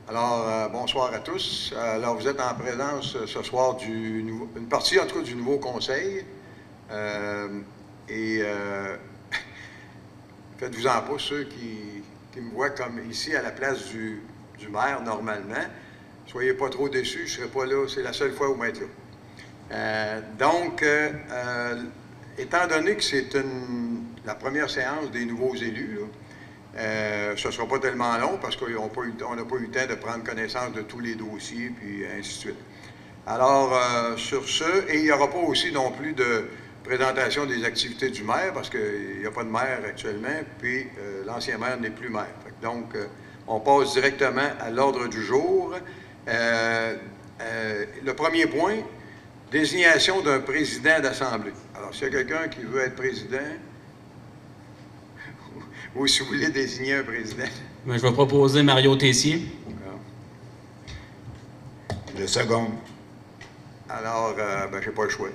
Alors, bonsoir à tous. Alors, vous êtes en présence ce soir d'une partie, en tout cas, du nouveau conseil. Faites-vous-en pas, ceux qui me voient comme ici à la place du maire, normalement. Soyez pas trop déçus, je ne serai pas là, c'est la seule fois où je vais être là. Étant donné que c'est la première séance des nouveaux élus, ce ne sera pas tellement long parce qu'on n'a pas eu le temps de prendre connaissance de tous les dossiers, puis ainsi de suite. Alors, sur ce, et il n'y aura pas aussi non plus de présentation des activités du maire parce qu'il n'y a pas de maire actuellement, puis l'ancien maire n'est plus maire. Donc, on passe directement à l'ordre du jour. Le premier point, désignation d'un président d'Assemblée. Alors, s'il y a quelqu'un qui veut être président, ou si vous voulez désigner un président. Je vais proposer Mario Tessier. Le second. Alors, je n'ai pas le choix.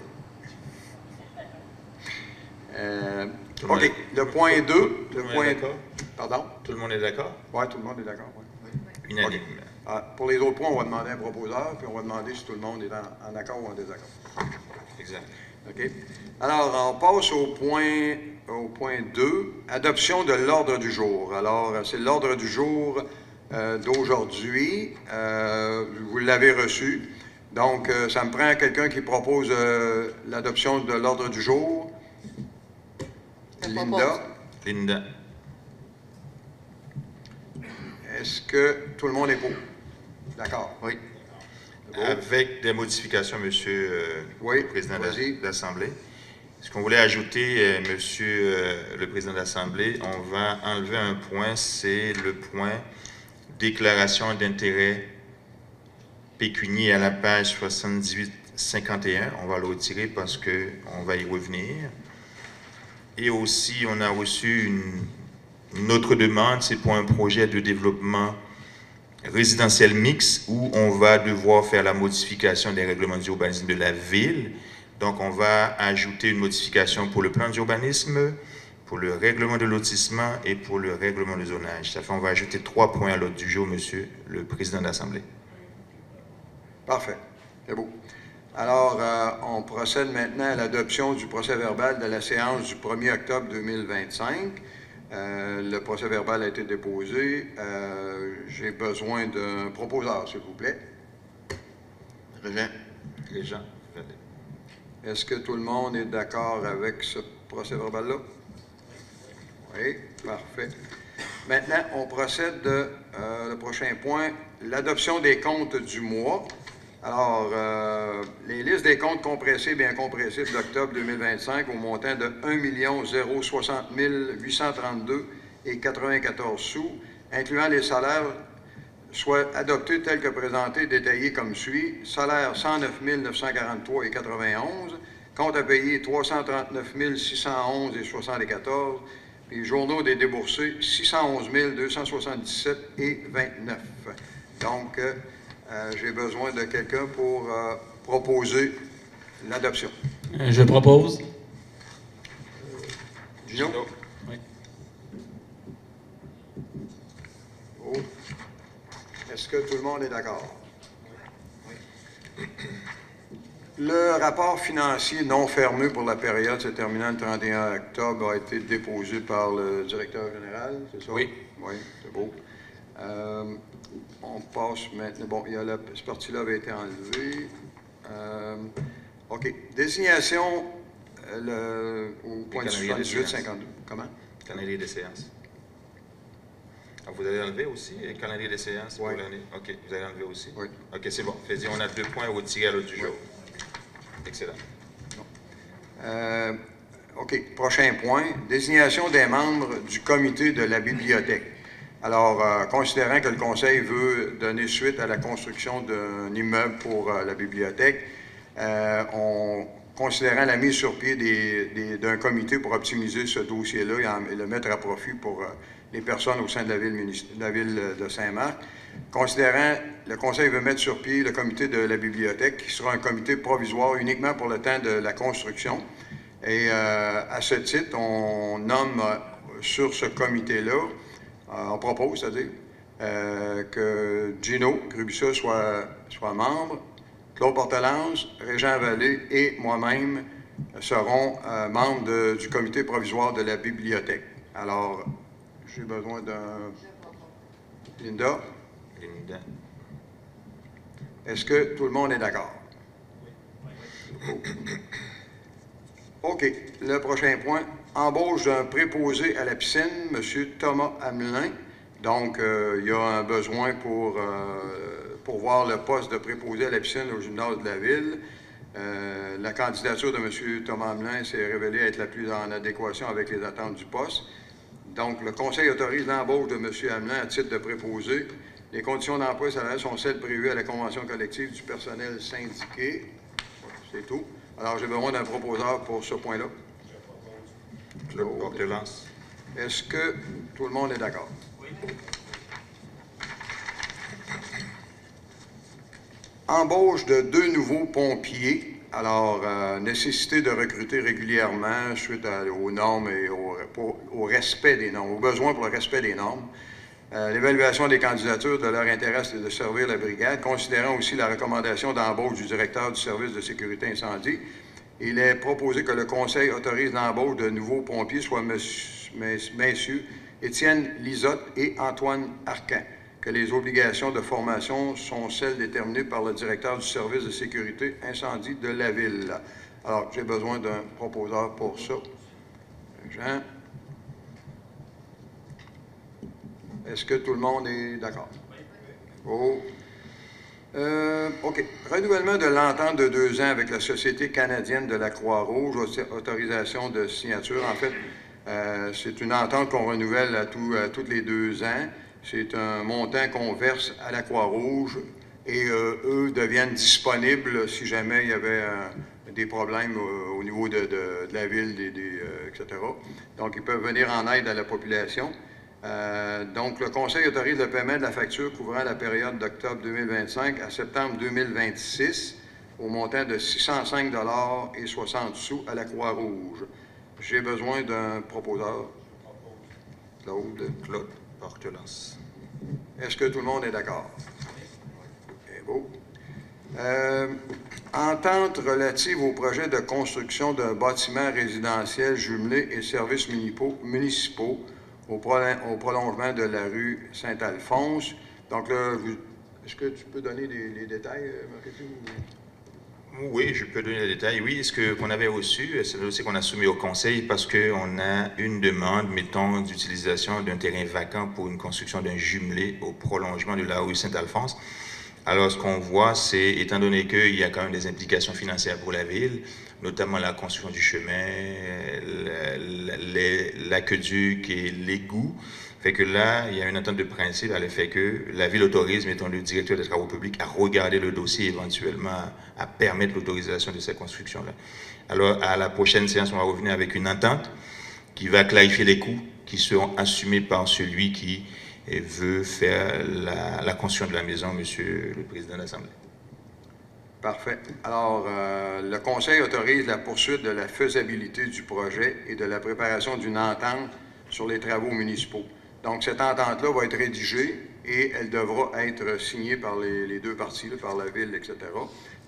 OK. Le point 2. Tout le monde est d'accord? Pardon? Tout le monde est d'accord? Oui, tout le monde est d'accord. Ouais. Unanime. Okay. Pour les autres points, on va demander un proposeur, puis on va demander si tout le monde est en accord ou en désaccord. Exact. OK. Alors, on passe au point 2, adoption de l'ordre du jour. Alors, c'est l'ordre du jour d'aujourd'hui. Vous l'avez reçu. Donc, ça me prend quelqu'un qui propose l'adoption de l'ordre du jour. Linda. Est-ce que tout le monde est pour? D'accord, oui. Avec des modifications, Monsieur le Président de l'Assemblée. Ce qu'on voulait ajouter, Monsieur le Président de l'Assemblée, on va enlever un point, c'est le point déclaration d'intérêt pécunier à la page 78-51. On va le retirer parce qu'on va y revenir. Et aussi, on a reçu une autre demande, c'est pour un projet de développement résidentiel mixte où on va devoir faire la modification des règlements d'urbanisme de la ville. Donc, on va ajouter une modification pour le plan d'urbanisme, pour le règlement de lotissement et pour le règlement de zonage. Ça fait on va ajouter 3 points à l'ordre du jour, Monsieur le Président de l'Assemblée. Parfait. C'est beau. Alors, on procède maintenant à l'adoption du procès-verbal de la séance du 1er octobre 2025. Le procès-verbal a été déposé. J'ai besoin d'un proposeur, s'il vous plaît. Régent. Est-ce que tout le monde est d'accord avec ce procès-verbal-là? Oui, parfait. Maintenant, on procède le prochain point, l'adoption des comptes du mois. Alors, les listes des comptes compressés, bien compressifs d'octobre 2025 au montant de 1 060 832 et 94 sous, incluant les salaires, soit adoptés tels que présentés, détaillés comme suit. Salaire 109 943 et 91, compte à payer 339 611 et 74, puis journaux des déboursés 611 277 et 29. Donc, j'ai besoin de quelqu'un pour proposer l'adoption. Je propose. Gino? Oui. Oh. Est-ce que tout le monde est d'accord? Oui. Le rapport financier non fermé pour la période se terminant le 31 octobre a été déposé par le directeur général, c'est ça? Oui. Oui, c'est beau. On passe maintenant. Bon, cette partie-là avait été enlevée. OK. Désignation au point 18-52. Comment? Calendrier des séances. Vous allez enlever aussi le calendrier des séances pour l'année? OK, vous allez enlever aussi? Oui. OK, c'est bon. Fais-y, on a 2 points retirés à l'ordre du jour. Excellent. OK. Prochain point. Désignation des membres du comité de la bibliothèque. Alors, considérant que le Conseil veut donner suite à la construction d'un immeuble pour la bibliothèque, considérant la mise sur pied d'un comité pour optimiser ce dossier-là et le mettre à profit pour les personnes au sein de la ville de Saint-Marc, considérant le Conseil veut mettre sur pied le comité de la bibliothèque, qui sera un comité provisoire uniquement pour le temps de la construction. Et à ce titre, on nomme sur ce comité-là, on propose, c'est-à-dire, que Gino Grubissa soit membre, Claude Portelance, Régent Vallée et moi-même seront membres du comité provisoire de la bibliothèque. Alors, j'ai besoin d'un... Linda? Linda. Est-ce que tout le monde est d'accord? OK. Le prochain point, embauche d'un préposé à la piscine, M. Thomas Hamelin. Donc, il y a un besoin pour voir le poste de préposé à la piscine au gymnase de la Ville. La candidature de M. Thomas Hamelin s'est révélée être la plus en adéquation avec les attentes du poste. Donc, le Conseil autorise l'embauche de M. Hamelin à titre de préposé. Les conditions d'emploi salarial sont celles prévues à la Convention collective du personnel syndiqué. C'est tout. Alors, j'ai besoin d'un proposeur pour ce point-là. Claude Portelance. Est-ce que tout le monde est d'accord? Oui. Embauche de 2 nouveaux pompiers. Alors, nécessité de recruter régulièrement suite aux normes et au respect des normes, aux besoins pour le respect des normes. L'évaluation des candidatures de leur intérêt est de servir la brigade, considérant aussi la recommandation d'embauche du directeur du service de sécurité incendie. Il est proposé que le Conseil autorise l'embauche de nouveaux pompiers, soit messieurs Étienne Lisotte et Antoine Arcan, que les obligations de formation sont celles déterminées par le directeur du service de sécurité incendie de la Ville. Alors, j'ai besoin d'un proposeur pour ça. Jean? Est-ce que tout le monde est d'accord? Oh. OK. Renouvellement de l'entente de 2 ans avec la Société canadienne de la Croix-Rouge, autorisation de signature. En fait, c'est une entente qu'on renouvelle à tous les 2 ans. C'est un montant qu'on verse à la Croix-Rouge et eux deviennent disponibles si jamais il y avait des problèmes au niveau de la ville, etc. Donc, ils peuvent venir en aide à la population. Donc, le Conseil autorise le paiement de la facture couvrant la période d'octobre 2025 à septembre 2026 au montant de 605,60 $ à la Croix-Rouge. J'ai besoin d'un proposeur. Claude Portelance. Est-ce que tout le monde est d'accord? C'est beau. Entente relative au projet de construction d'un bâtiment résidentiel jumelé et services municipaux au prolongement de la rue Saint-Alphonse. Donc là, est-ce que tu peux donner les détails, Marc-Étienne? Oui, je peux donner les détails. Oui, ce qu'on avait reçu, c'est le dossier qu'on a soumis au Conseil parce qu'on a une demande, mettons, d'utilisation d'un terrain vacant pour une construction d'un jumelé au prolongement de la rue Saint-Alphonse. Alors, ce qu'on voit, c'est, étant donné qu'il y a quand même des implications financières pour la ville, notamment la construction du chemin, l'aqueduc et l'égout, fait que là, il y a une entente de principe à l'effet que la ville autorise, mettons, le directeur des travaux publics à regarder le dossier éventuellement, à permettre l'autorisation de ces constructions-là. Alors, à la prochaine séance, on va revenir avec une entente qui va clarifier les coûts qui seront assumés par celui qui veut faire la construction de la maison, Monsieur le Président de l'Assemblée. Parfait. Alors, le Conseil autorise la poursuite de la faisabilité du projet et de la préparation d'une entente sur les travaux municipaux. Donc, cette entente-là va être rédigée et elle devra être signée par les 2 parties, là, par la Ville, etc.,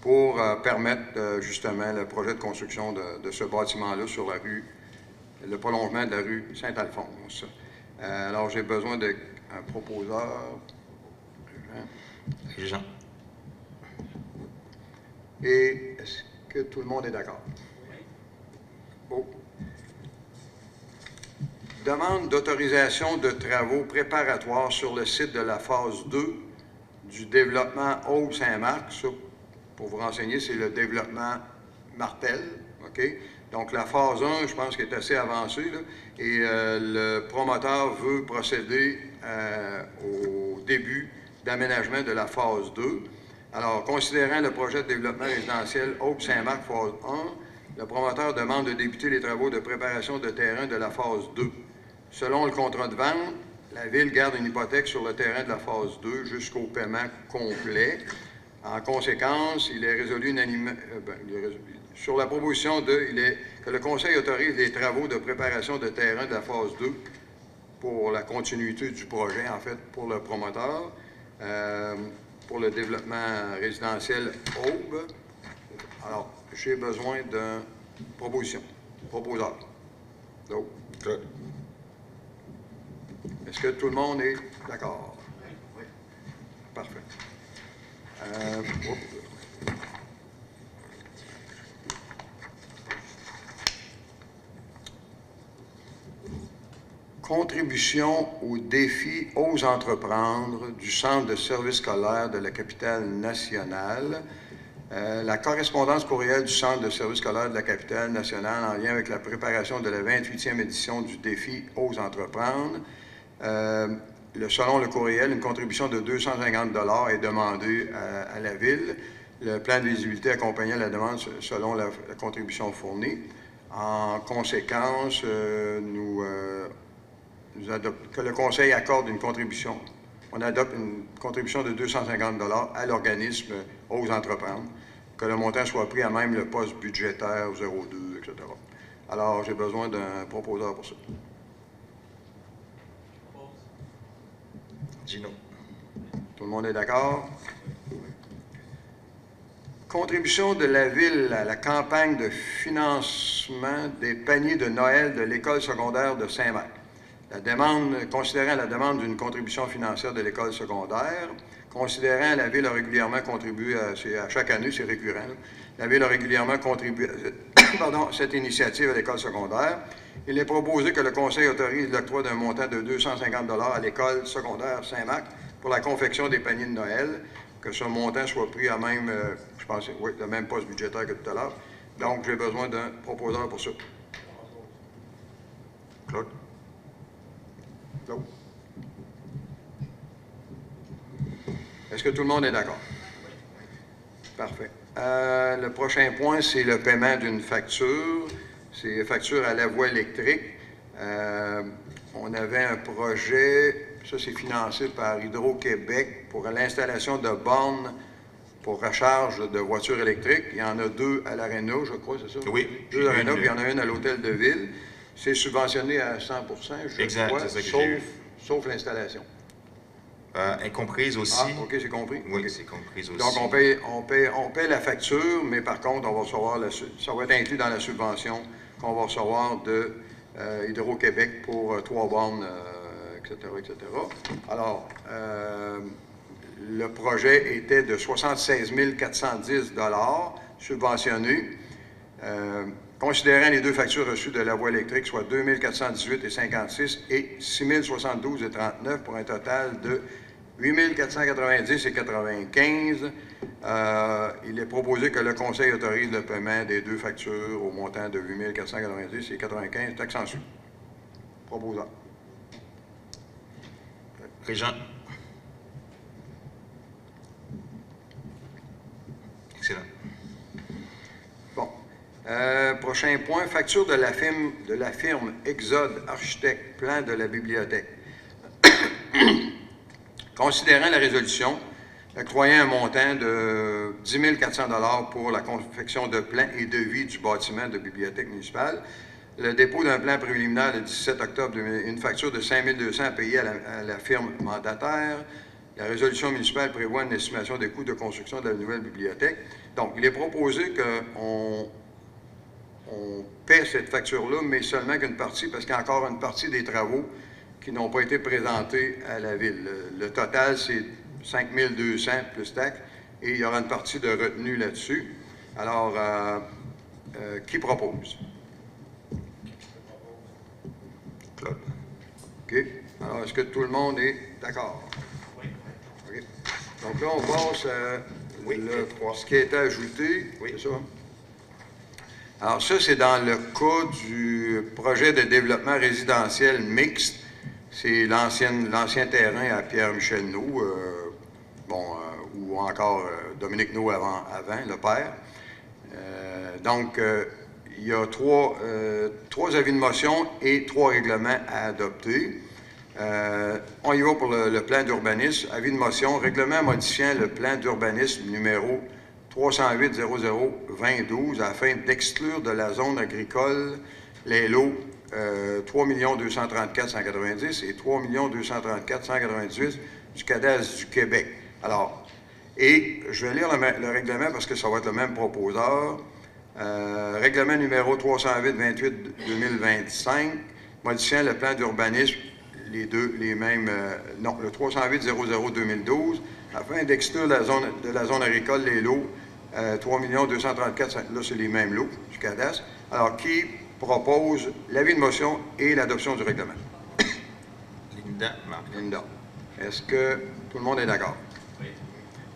pour permettre justement le projet de construction de ce bâtiment-là sur la rue, le prolongement de la rue Saint-Alphonse. Alors, j'ai besoin d'un proposeur. Jean. Et est-ce que tout le monde est d'accord? Bon. Demande d'autorisation de travaux préparatoires sur le site de la phase 2 du développement Haut-Saint-Marc. Ça, pour vous renseigner, c'est le développement Martel. OK? Donc, la phase 1, je pense qu'elle est assez avancée, là, et le promoteur veut procéder au début d'aménagement de la phase 2. Alors, considérant le projet de développement résidentiel Haut-Saint-Marc, phase 1, le promoteur demande de débuter les travaux de préparation de terrain de la phase 2. Selon le contrat de vente, la Ville garde une hypothèque sur le terrain de la phase 2 jusqu'au paiement complet. En conséquence, il est résolu unanimement... sur la proposition que le Conseil autorise les travaux de préparation de terrain de la phase 2 pour la continuité du projet, en fait, pour le promoteur, pour le développement résidentiel Aube. Alors, j'ai besoin d'une proposeur. Donc, est-ce que tout le monde est d'accord? Oui. Parfait. Contribution aux défis Ose entreprendre du Centre de services scolaires de la capitale nationale. La correspondance courriel du Centre de services scolaires de la capitale nationale en lien avec la préparation de la 28e édition du défi Ose entreprendre. Selon le courriel, une contribution de 250 $ est demandée à la Ville. Le plan de visibilité accompagnait la demande selon la contribution fournie. En conséquence, que le Conseil accorde une contribution. On adopte une contribution de 250 $ à l'organisme Ose entreprendre, que le montant soit pris à même le poste budgétaire 02, etc. Alors, j'ai besoin d'un proposeur pour ça. Gino. Tout le monde est d'accord? Contribution de la Ville à la campagne de financement des paniers de Noël de l'École secondaire de Saint-Marc. Considérant la demande d'une contribution financière de l'école secondaire, considérant la Ville a régulièrement contribué à chaque année, c'est récurrent, là, la Ville a régulièrement contribué à cette initiative à l'école secondaire. Il est proposé que le Conseil autorise l'octroi d'un montant de 250 $ à l'école secondaire Saint-Marc pour la confection des paniers de Noël, que ce montant soit pris à même, je pense, oui, le même poste budgétaire que tout à l'heure. Donc, j'ai besoin d'un proposeur pour ça. Claude? Claude? Est-ce que tout le monde est d'accord? Parfait. Le prochain point, c'est le paiement d'une facture. C'est facture à la voie électrique. On avait un projet, ça c'est financé par Hydro-Québec, pour l'installation de bornes pour recharge de voitures électriques. Il y en a 2 à l'Aréna, je crois, c'est ça? Oui. 2 à l'Aréna, puis il y en a une à l'Hôtel de Ville. C'est subventionné à 100 je crois, sauf l'installation. Incomprise aussi. Ah, OK, c'est compris. Oui, okay. c'est comprise aussi. Donc, on paie la facture, mais par contre, on va recevoir ça va être inclus dans la subvention qu'on va recevoir de Hydro-Québec pour 3 bornes, etc., etc. Alors, le projet était de 76 410 $ subventionnés. Considérant les 2 factures reçues de la voie électrique, soit 2 418,56 et 6 072,39 pour un total de 8 490,95. Il est proposé que le Conseil autorise le paiement des 2 factures au montant de 8 490,95, taxe en su. Proposant. Régent. Excellent. Bon. Prochain point, facture de la firme Exode Architecte, plan de la bibliothèque. Considérant la résolution, octroyant un montant de 10 400 $ pour la confection de plans et devis du bâtiment de bibliothèque municipale, le dépôt d'un plan préliminaire le 17 octobre, une facture de 5 200 à payer à la firme mandataire. La résolution municipale prévoit une estimation des coûts de construction de la nouvelle bibliothèque. Donc, il est proposé qu'on paie cette facture-là, mais seulement qu'une partie, parce qu'il y a encore une partie des travaux qui n'ont pas été présentés à la Ville. Le total, c'est 5 200 plus taxes, et il y aura une partie de retenue là-dessus. Alors, qui propose? Claude. OK. Alors, est-ce que tout le monde est d'accord? Oui. OK. Donc là, on passe à ce qui a été ajouté. Oui. C'est ça? Alors, ça, c'est dans le cas du projet de développement résidentiel mixte. C'est l'ancien terrain à Pierre-Michel Nou, ou encore Dominique Nou avant, le père. Donc, il y a trois avis de motion et 3 règlements à adopter. On y va pour le plan d'urbanisme. Avis de motion, règlement modifiant le plan d'urbanisme numéro 308-00-2012 afin d'exclure de la zone agricole les lots 3 234 190 et 3 234 198 du cadastre du Québec. Alors, et je vais lire le règlement parce que ça va être le même proposeur. Règlement numéro 308-28-2025, modifiant le plan d'urbanisme, les mêmes, non, le 308-00-2012, afin d'exclure de la zone agricole les lots 3 234, là c'est les mêmes lots du cadastre. Alors, qui propose l'avis de motion et l'adoption du règlement? Linda, Marc. Linda. Est-ce que tout le monde est d'accord? Oui.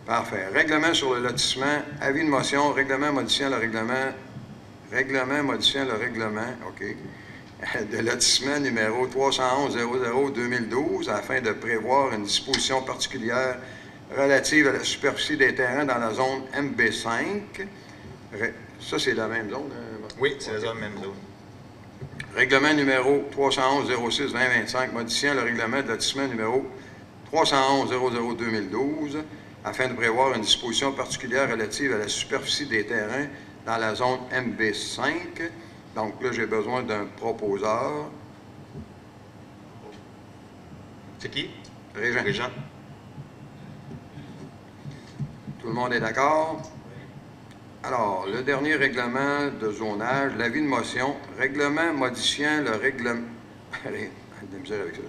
Parfait. Règlement sur le lotissement, avis de motion, règlement modifiant le règlement, OK, de lotissement numéro 311-00-2012 afin de prévoir une disposition particulière relative à la superficie des terrains dans la zone MB5. Ça, c'est la même zone? Oui, c'est la même zone. Règlement numéro 311-06-2025, modifiant le règlement de lotissement numéro 311-00-2012 afin de prévoir une disposition particulière relative à la superficie des terrains dans la zone MB5. Donc là, j'ai besoin d'un proposeur. C'est qui? Régent. Régent. Tout le monde est d'accord? Alors, le dernier règlement de zonage, l'avis de motion, règlement modifiant le règlement,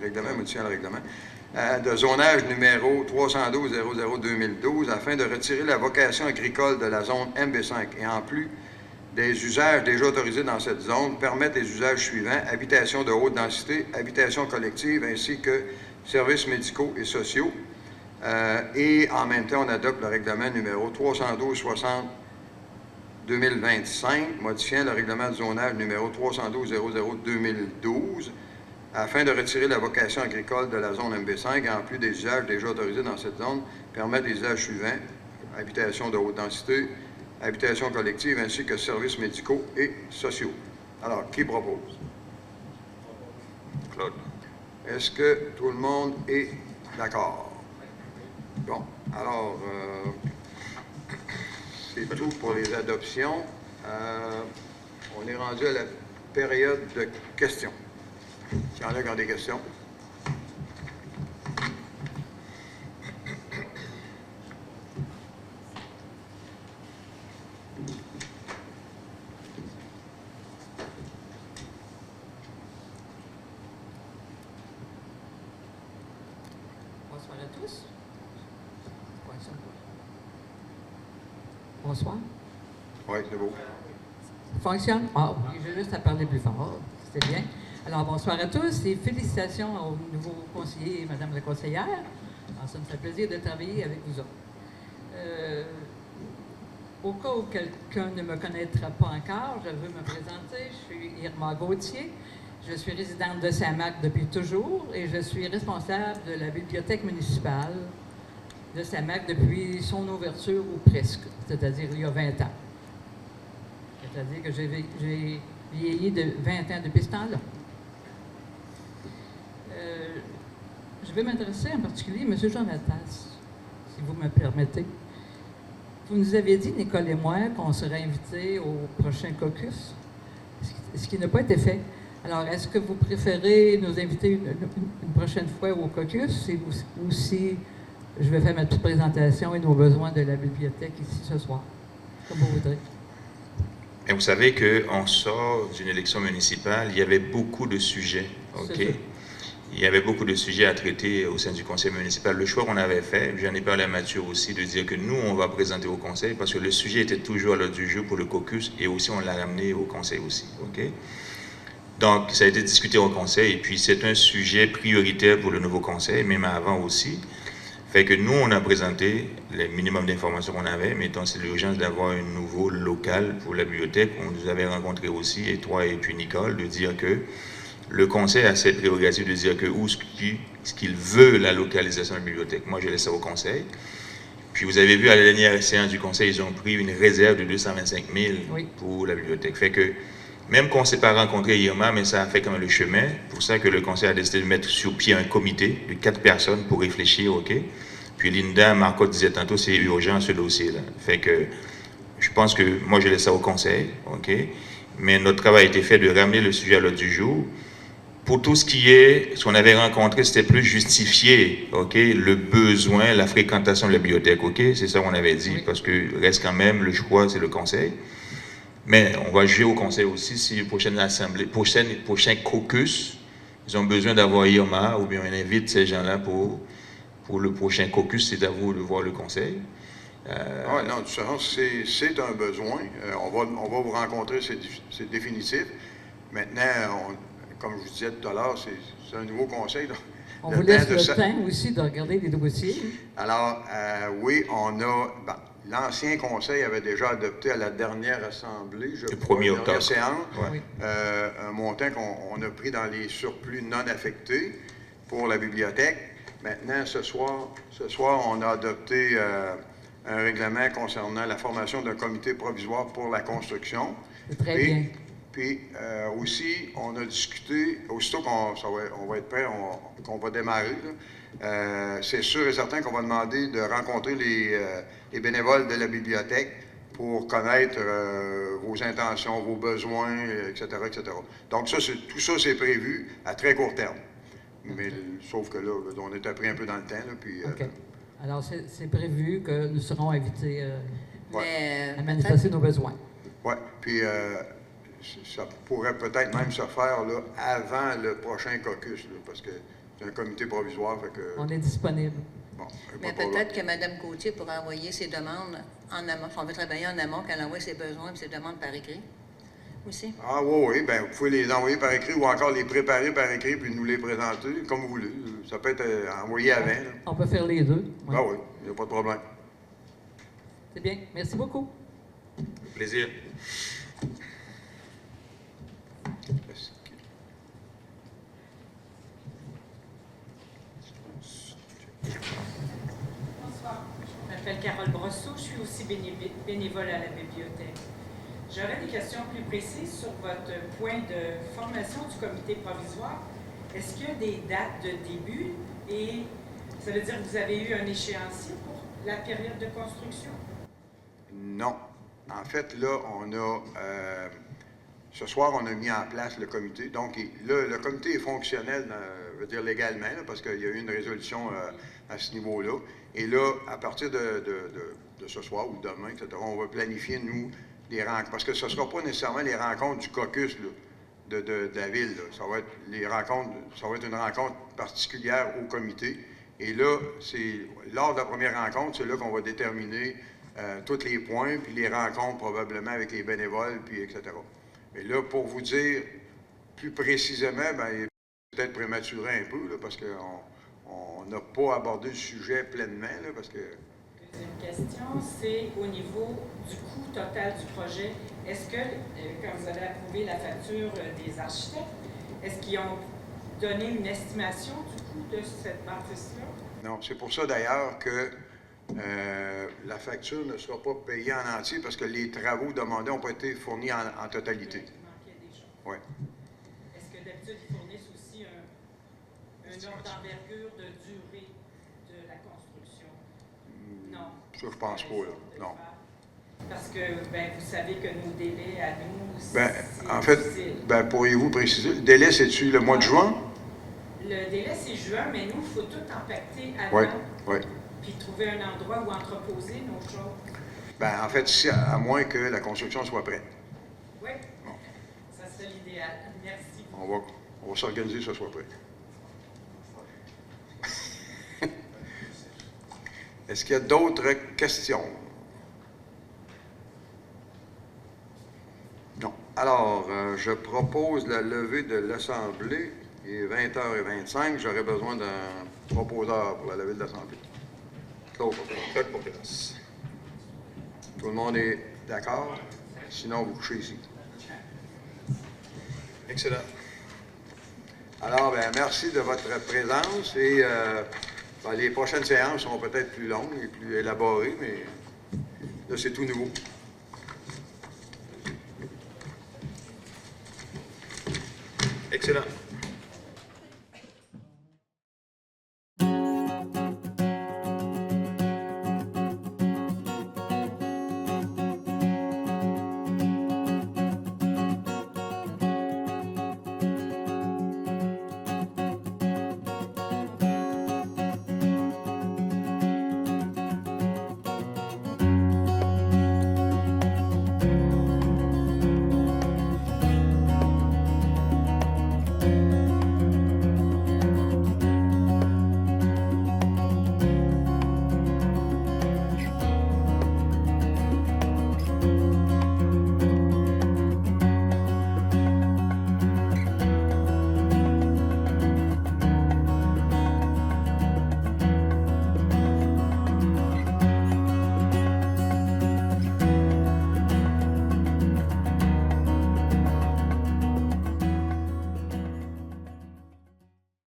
règlement modifiant le règlement, de zonage numéro 312-00-2012 afin de retirer la vocation agricole de la zone MB5 et en plus des usages déjà autorisés dans cette zone, permettre les usages suivants, habitation de haute densité, habitation collective ainsi que services médicaux et sociaux. Et en même temps, on adopte le règlement numéro 312-60-2025, modifiant le règlement de zonage numéro 312-00-2012, afin de retirer la vocation agricole de la zone MB5, en plus des usages déjà autorisés dans cette zone, permettre les usages suivants, habitation de haute densité, habitation collective, ainsi que services médicaux et sociaux. Alors, qui propose? Claude. Est-ce que tout le monde est d'accord? Bon, alors, c'est tout pour les adoptions. On est rendu à la période de questions. S'il y en a qui ont des questions. Bonsoir à tous. Bonsoir. Oui, c'est beau. Fonctionne? Ah oui, j'ai juste à parler plus fort. C'est bien. Alors, bonsoir à tous et félicitations au nouveau conseiller, Madame la conseillère. Alors, ça me fait plaisir de travailler avec vous autres. Au cas où quelqu'un ne me connaîtra pas encore, je veux me présenter. Je suis Irma Gauthier. Je suis résidente de Saint-Marc depuis toujours et je suis responsable de la bibliothèque municipale de Saint-Marc depuis son ouverture ou presque, c'est-à-dire il y a 20 ans. C'est-à-dire que j'ai vieilli de 20 ans depuis ce temps-là. Je vais m'adresser en particulier à M. Jonathan, si vous me permettez. Vous nous avez dit, Nicole et moi, qu'on serait invités au prochain caucus, ce qui n'a pas été fait. Alors, est-ce que vous préférez nous inviter une prochaine fois au caucus ou si je vais faire ma petite présentation et nos besoins de la bibliothèque ici ce soir, comme vous voudrez? Et vous savez qu'on sort d'une élection municipale, il y avait beaucoup de sujets, OK? Il y avait beaucoup de sujets à traiter au sein du conseil municipal. Le choix qu'on avait fait, j'en ai parlé à Mathieu aussi, de dire que nous, on va présenter au conseil parce que le sujet était toujours à l'ordre du jour pour le caucus et aussi on l'a ramené au conseil aussi, OK? Donc, ça a été discuté au conseil et puis c'est un sujet prioritaire pour le nouveau conseil, même avant aussi. Fait que nous, on a présenté les minimums d'informations qu'on avait, mais c'est l'urgence d'avoir un nouveau local pour la bibliothèque. On nous avait rencontré aussi, et toi et puis Nicole, de dire que le conseil a cette prérogative de dire que où ce qu'il veut la localisation de la bibliothèque. Moi, je laisse ça au conseil. Puis vous avez vu à la dernière séance du conseil, ils ont pris une réserve de 225 000 pour la bibliothèque. Fait que même qu'on ne s'est pas rencontré Irma, mais ça a fait quand même le chemin. Pour ça que le conseil a décidé de mettre sur pied un comité de 4 personnes pour réfléchir, OK? Puis Linda, Marcotte disait tantôt, c'est urgent ce dossier-là. Fait que je pense que moi, je laisse ça au conseil, OK? mais notre travail a été fait de ramener le sujet à l'ordre du jour. Pour tout ce qui est, ce qu'on avait rencontré, c'était plus justifier, ok, le besoin, la fréquentation de la bibliothèque, ok, c'est ça qu'on avait dit, parce que reste quand même, le choix, c'est le conseil. Mais on va juger au conseil aussi si les prochaines assemblées, prochain caucus, ils ont besoin d'avoir Irma, ou bien on invite ces gens-là pour le prochain caucus, c'est à vous de voir le conseil. Non, du sens, c'est un besoin. On va vous rencontrer, c'est définitif. Maintenant, comme je vous disais tout à l'heure, c'est un nouveau conseil. Donc, on vous laisse le temps aussi de regarder les dossiers. Alors, oui, on a... l'ancien conseil avait déjà adopté à la dernière assemblée, je crois, la dernière séance, un montant qu'on a pris dans les surplus non affectés pour la bibliothèque. Maintenant, ce soir, on a adopté un règlement concernant la formation d'un comité provisoire pour la construction. Très bien. Puis aussi, on a discuté, aussitôt qu'on va être prêt, qu'on va démarrer, c'est sûr et certain qu'on va demander de rencontrer les bénévoles de la bibliothèque pour connaître vos intentions, vos besoins, etc., etc. Donc tout ça, c'est prévu à très court terme. Mais sauf que là, on est pris un peu dans le temps. Là, puis, OK. Alors, c'est prévu que nous serons invités à manifester nos besoins. Oui, puis ça pourrait peut-être même se faire là, avant le prochain caucus, là, parce que c'est un comité provisoire. Fait que, on est disponible. Bon, mais peut-être que Mme Gauthier pourra envoyer ses demandes en amont. On veut travailler en amont, qu'elle envoie ses besoins et ses demandes par écrit aussi. Ah oui, bien, vous pouvez les envoyer par écrit ou encore les préparer par écrit puis nous les présenter, comme vous voulez. Ça peut être envoyé avant. Là. On peut faire les deux. Oui. Ah oui, il n'y a pas de problème. C'est bien. Merci beaucoup. Plaisir. Bonsoir. Je m'appelle Carole Brosseau. Je suis aussi bénévole à la bibliothèque. J'aurais des questions plus précises sur votre point de formation du comité provisoire. Est-ce qu'il y a des dates de début et ça veut dire que vous avez eu un échéancier pour la période de construction? Non. En fait, là, on a... ce soir, on a mis en place le comité. Donc, le comité est fonctionnel, je veux dire légalement, là, parce qu'il y a eu une résolution à ce niveau-là. Et là, à partir de ce soir ou demain, etc., on va planifier, nous, les rencontres. Parce que ce ne sera pas nécessairement les rencontres du caucus là, de la ville. Là. Ça va être les rencontres, ça va être une rencontre particulière au comité. Et là, c'est lors de la première rencontre, c'est là qu'on va déterminer tous les points, puis les rencontres probablement avec les bénévoles, puis etc. Mais là, pour vous dire plus précisément, bien, il est peut-être prématuré un peu, là, parce qu'on n'a pas abordé le sujet pleinement, là, parce que... Deuxième question, c'est au niveau du coût total du projet. Est-ce que, quand vous avez approuvé la facture des architectes, est-ce qu'ils ont donné une estimation du coût de cette bâtisse-là? Non, c'est pour ça d'ailleurs que la facture ne sera pas payée en entier parce que les travaux demandés n'ont pas été fournis en totalité. Il manquait des choses. Oui. Est-ce que d'habitude, ils fournissent aussi un ordre d'envergure de durée de la construction? Non. Ça, je pense pas, là. Non. Parce que, bien, vous savez que nos délais à nous, c'est en fait, pourriez-vous préciser, le délai, c'est-tu le mois de juin? Le délai, c'est juin, mais nous, il faut tout empaqueter avant. Oui. Puis trouver un endroit où entreposer nos choses. En fait, à moins que la construction soit prête. Oui. Bon. Ça serait l'idéal. Merci. On va s'organiser que ça soit prêt. Est-ce qu'il y a d'autres questions? Non. Alors, je propose la levée de l'Assemblée. Il est 20h25. J'aurais besoin d'un proposeur pour la levée de l'Assemblée. Claude Porteras. Tout le monde est d'accord? Sinon, vous couchez ici. Excellent. Alors, merci de votre présence et les prochaines séances seront peut-être plus longues et plus élaborées, mais là, c'est tout nouveau. Excellent.